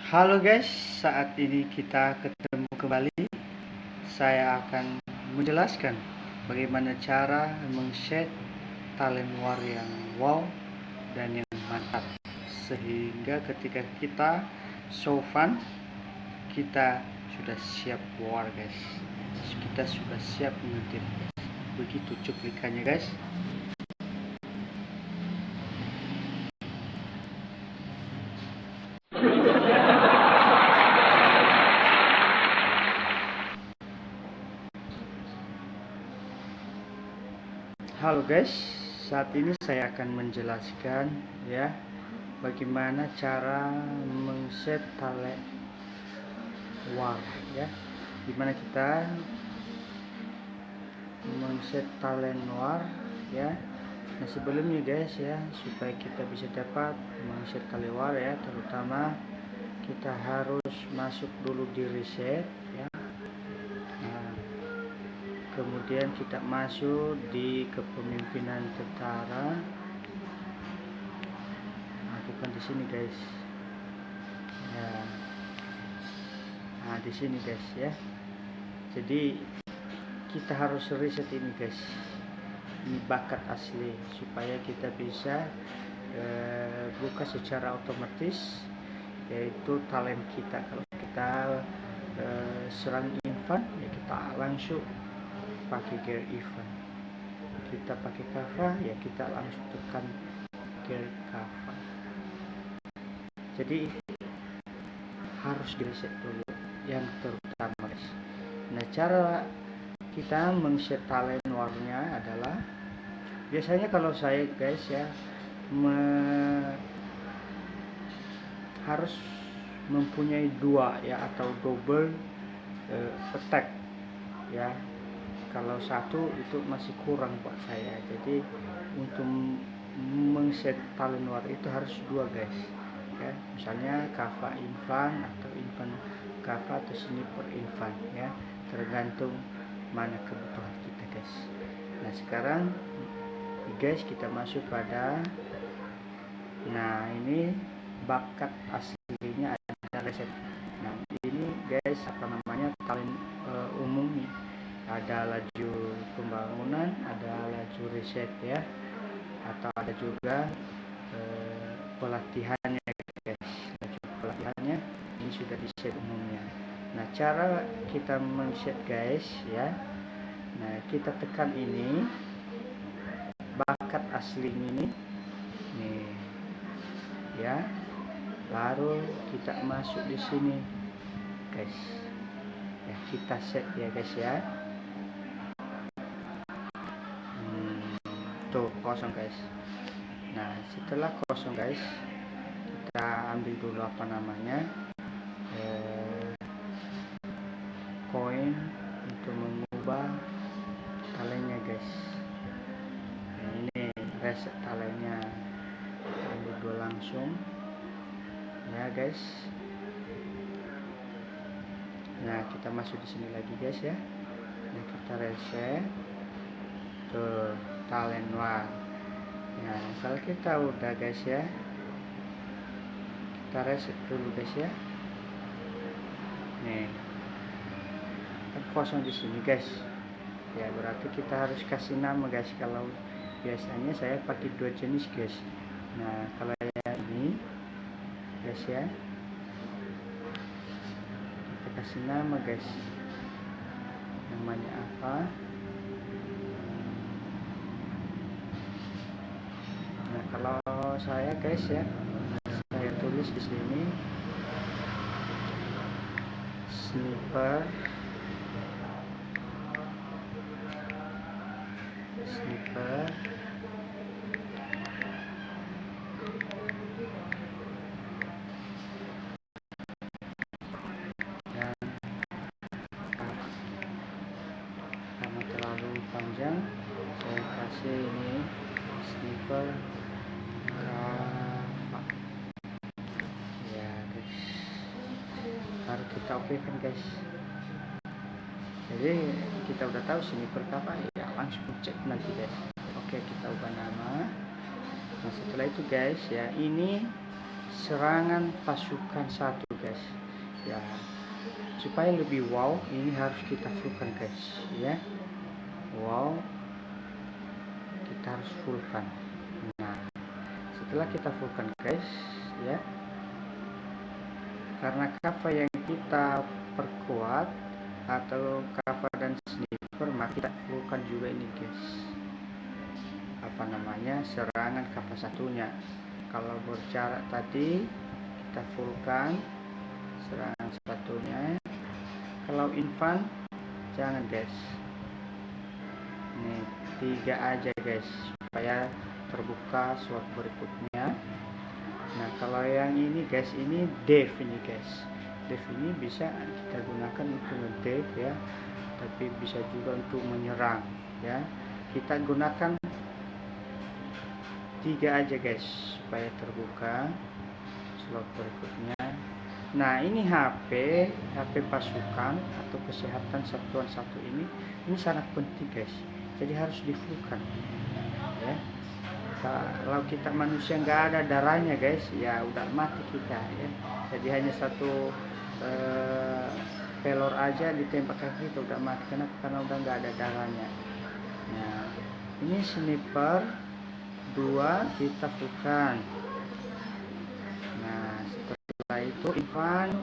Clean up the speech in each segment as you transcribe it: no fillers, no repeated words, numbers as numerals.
Halo guys, saat ini kita ketemu kembali. Saya akan menjelaskan bagaimana cara meng-set talent war yang wow dan yang mantap, sehingga ketika kita show fun, kita sudah siap war guys. Kita sudah siap mengintip. Begitu cuplikannya guys. Halo guys, saat ini saya akan menjelaskan ya bagaimana cara meng-set talent war ya. Dimana kita meng-set talent war ya. Nah sebelumnya guys ya, supaya kita bisa dapat meng-set talent war ya, terutama kita harus masuk dulu di reset ya. Kemudian kita masuk di kepemimpinan tentara. Nah, bukan di sini guys. Ya. Nah, di sini guys ya. Jadi kita harus reset ini guys. Ini bakat asli supaya kita bisa buka secara otomatis, yaitu talent kita. Kalau kita serang infant ya kita langsung pakai gear event. Kita pakai kava ya kita langsung tekan gear kava. Jadi harus di reset dulu yang terutama guys. Nah cara kita meng-set talent warnya adalah, biasanya kalau saya guys ya harus mempunyai dua ya atau double attack ya. Kalau satu itu masih kurang buat saya. Jadi untuk meng-set talent war itu harus dua guys ya. Misalnya kava infant atau infant kava atau sniper infant ya, tergantung mana kebutuhan kita guys. Nah sekarang guys kita masuk pada, nah ini bakat aslinya ada reset. Nah ini guys apa namanya talent umum nih. Ada laju pembangunan, ada laju reset ya, atau ada juga pelatihannya guys. Laju pelatihannya ini sudah di set umumnya. Nah cara kita men-set guys ya, nah kita tekan ini bakat asli ini nih ya, baru kita masuk di sini guys ya, kita set ya guys ya. Tuh kosong guys. Nah setelah kosong guys, kita ambil dulu apa namanya koin untuk mengubah talentnya guys. Nah, ini reset talentnya, ambil dulu langsung ya guys. Nah kita masuk di sini lagi guys ya. Nah kita reset tuh talent war. Nah kalau kita udah guys ya, kita reset dulu guys ya. Nih kan kosong di sini guys ya, berarti kita harus kasih nama guys. Kalau biasanya saya pakai dua jenis guys. Nah kalau yang ini guys ya, kita kasih nama guys, namanya apa. Nah kalau saya guys ya, saya tulis di sini sniper dan karena terlalu panjang saya kasih ini sniper kava ya guys, baru kita oke kan guys. Jadi kita udah tahu sniper kava ya, langsung cek nanti guys. Oke kita ubah nama. Nah setelah itu guys ya, ini serangan pasukan 1 guys ya. Supaya lebih wow, ini harus kita fullkan guys ya. Wow, kita harus fullkan. Nah, setelah kita fullkan guys ya, karena cover yang kita perkuat atau cover dan sniper, maka kita fullkan juga ini guys, apa namanya, serangan cover satunya. Kalau berjarak tadi kita fullkan serangan satunya. Kalau infan jangan guys, ini 3 aja guys supaya terbuka slot berikutnya. Nah kalau yang ini guys, ini dev ini guys, dev ini bisa kita gunakan untuk ngedev ya, tapi bisa juga untuk menyerang ya. Kita gunakan 3 aja guys supaya terbuka slot berikutnya. Nah ini HP pasukan atau kesehatan satuan satu ini sangat penting guys, jadi harus di fullkan ya. Kalau kita manusia nggak ada darahnya guys, ya udah mati kita ya. Jadi hanya satu pelor aja ditembakkan kita udah mati. Kenapa? Karena udah nggak ada darahnya. Nah ini sniper 2 kita fullkan. Nah setelah itu infan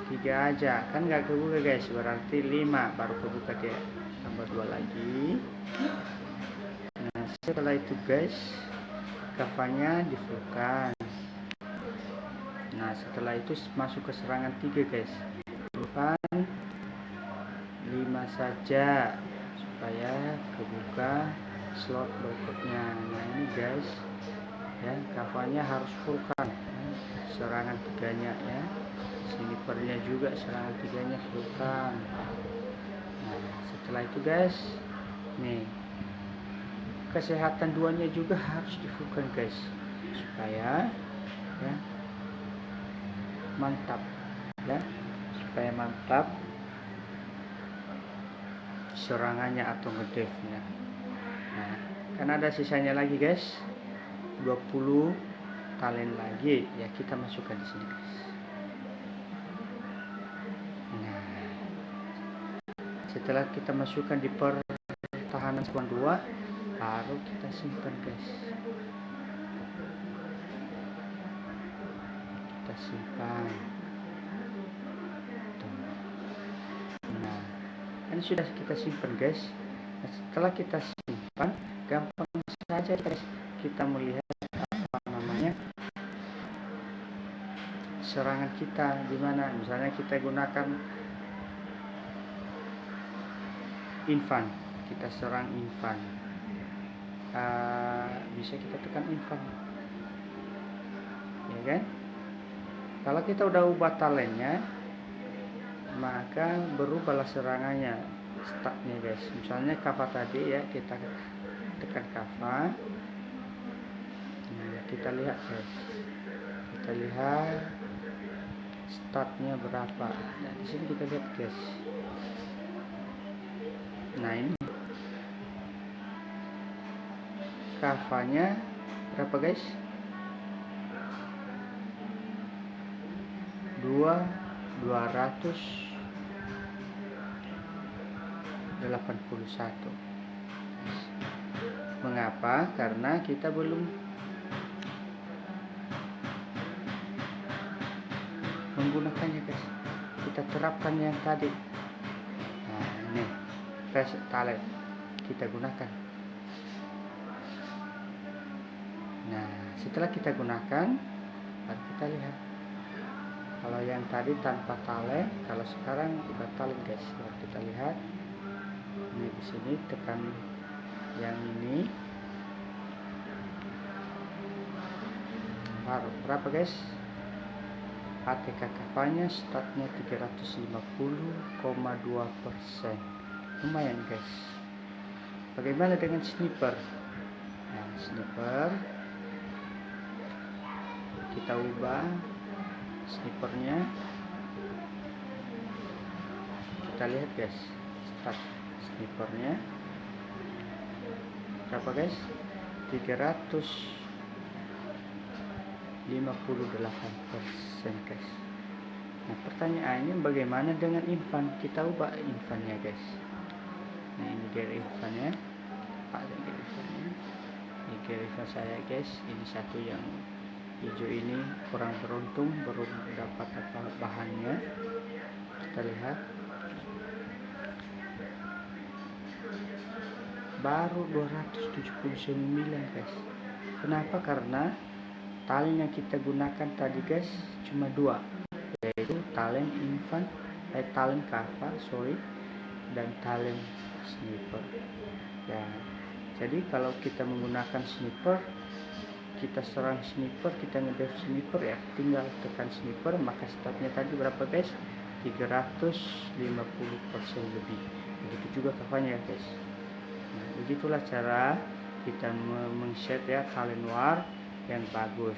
3 aja, kan nggak kebuka guys, berarti 5 baru kebuka dia, tambah 2 lagi. Nah setelah itu guys, covernya di fullkan. Nah setelah itu masuk ke serangan 3 guys, fullkan 5 saja supaya kebuka slot berikutnya. Nah ini guys ya, covernya harus fullkan, serangan 3-nya ya, snipernya juga serangan 3-nya fullkan. Nah setelah itu guys, nih kesehatan 2-nya juga harus di fullkan guys supaya ya mantap ya, supaya mantap serangannya atau ngedevnya. Nah kan ada sisanya lagi guys, 20 talent lagi ya, kita masukkan di sini guys. Nah setelah kita masukkan di pertahanan satuan 2, baru kita simpan guys, kita simpan. Nah kan sudah kita simpan guys. Nah, setelah kita simpan, gampang saja guys kita melihat apa namanya serangan kita di mana. Misalnya kita gunakan infan, kita serang infan, bisa kita tekan infan ya kan. Kalau kita udah ubah talentnya, maka berubahlah serangannya, statnya guys. Misalnya kava tadi ya, kita tekan kava. Nah, kita lihat guys, kita lihat statnya berapa. Nah di sini kita lihat guys. Nah ini kavanya berapa guys, 281. Mengapa? Karena kita belum menggunakannya guys, kita terapkan yang tadi. Nah ini reset talent kita gunakan. Nah setelah kita gunakan, baru kita lihat. Kalau yang tadi tanpa talent, kalau sekarang udah talent guys. Baru kita lihat. Ini di sini tekan yang ini. Baru berapa guys? ATK kavanya statnya 350,2%. Lumayan guys. Bagaimana dengan sniper? Nah sniper kita ubah snipernya, kita lihat guys stat snipernya berapa guys, 58% guys. Nah pertanyaannya bagaimana dengan infan? Kita ubah infannya guys. Nah ini gear infannya, ada gear infannya. Ini gear infan saya guys. Ini satu yang hijau ini kurang beruntung, belum dapat apa bahannya. Kita lihat baru 279 guys. Kenapa? Karena tali yang kita gunakan tadi guys cuma dua, yaitu talen infan, talen kava dan talen sniper ya. Jadi kalau kita menggunakan sniper, kita serang sniper, kita ngedef sniper ya, tinggal tekan sniper, maka statnya tadi berapa guys? 350% lebih. Begitu juga kavanya guys. Nah, begitulah cara kita meng-set ya talen war yang bagus.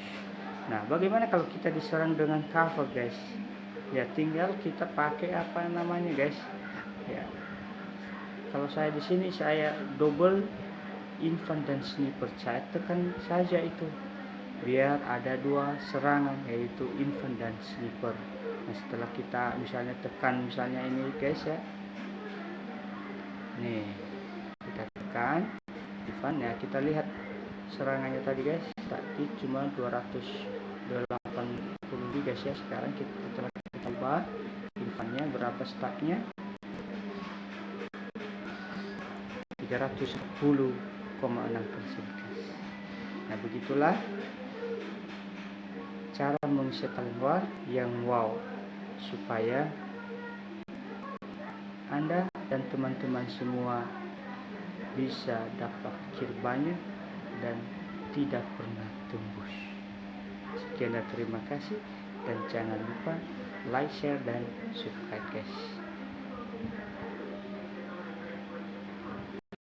Nah bagaimana kalau kita diserang dengan cover guys? Ya tinggal kita pakai apa namanya guys ya. Kalau saya di sini saya double infan dan sniper, saya tekan saja itu biar ada dua serangan, yaitu infan dan sniper. Nah setelah kita misalnya tekan misalnya ini guys ya, nih kita tekan infan ya, kita lihat serangannya tadi guys, tadi cuma 280 guys ya. Sekarang kita ubah infannya berapa statnya, 310,6% guys. Nah begitulah cara mengset talen war yang wow, supaya Anda dan teman-teman semua bisa dapat kill banyak dan tidak pernah tembus. Sekian dan terima kasih, dan jangan lupa like, share, dan subscribe guys.